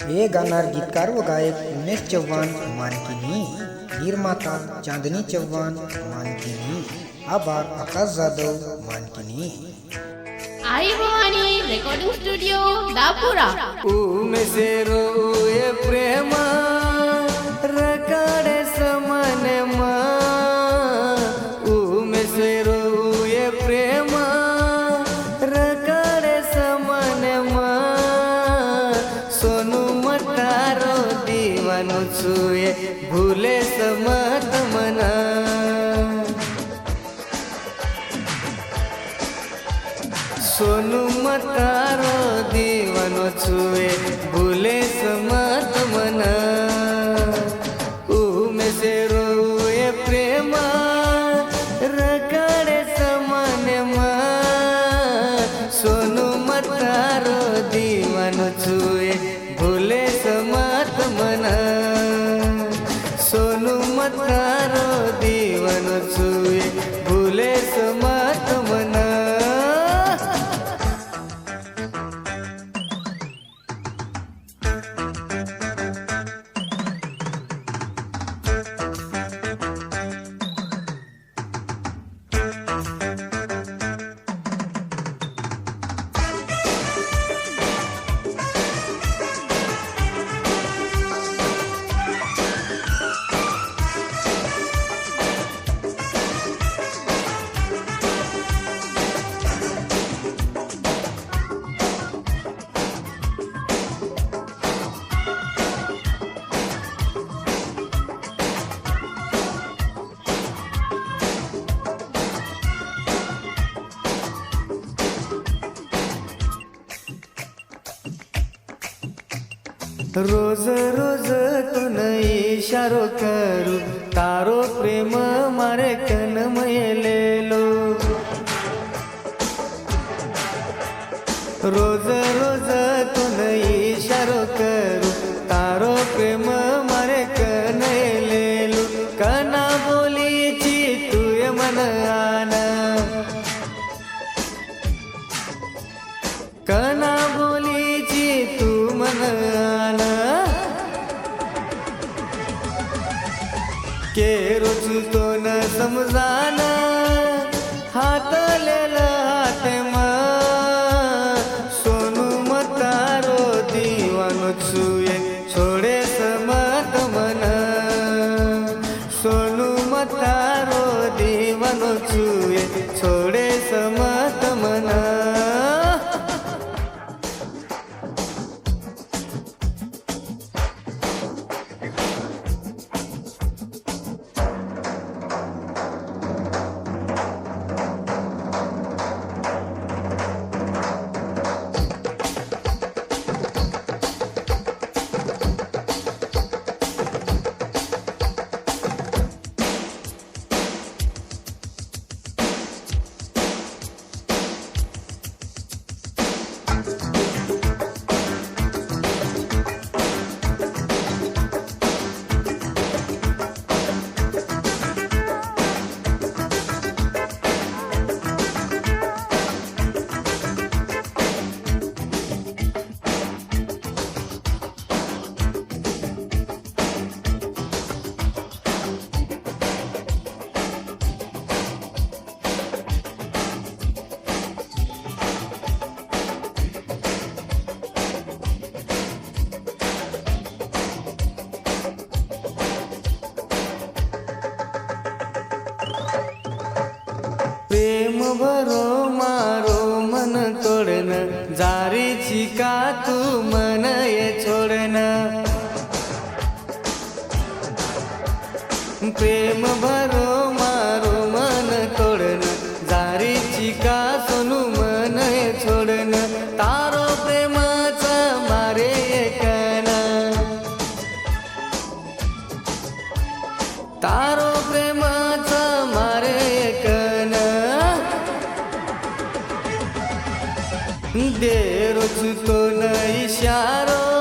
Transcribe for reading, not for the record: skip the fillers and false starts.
हे गाणार गीतकार व गायक उमेश चव्हाण मानकिनी, निर्माता चांदनी चव्हाण मानकिनी, आभार आकाश जाधव मानकिनी। आई भवानी रेकॉर्डिंग स्टुडिओ दापुरा। उमेशेरो ये प्रेम रकाडे समने मा, उमेशेरो ये प्रेम रकाडे समने मा, सोनू मतारो दीवानो छुए भूले समत मना, सोनू मतारो दीवानो छुए भूले समत मना। उमेशेरो ये प्रेम रकाडे समने मा, सोनू मतारो दीवानो छुए भूले समत मना, सोनू मतारो दीवानो छुए भूले समत मना। रोज रोज तुन इशारो करू, तारो प्रेम मारे कन ले लो, रोज रोज तुन इशारो करू, तारो प्रेम मारे कन ले लो, कना बोलीची तुय मन आना, कना बोलीची तू मन आना, के रोज तो न समझाना, हाथ लेला हाथ मा, सोनू मतारो दीवानो छुए छोड़े समत मना, सोनू मतारो दीवानो छुए छोड़े समत मना। प्रेम भरो मारो मन तोड़न, जारीची का तू मन ये छोड़ना, प्रेम भरो मारो मन तोड़न, जारीची का सोनू मन ये छोड़न, तारो प्रेमाचा मारे एकना, तारो प्रेमाचा मारे एकना, दे रोज तो न इशारो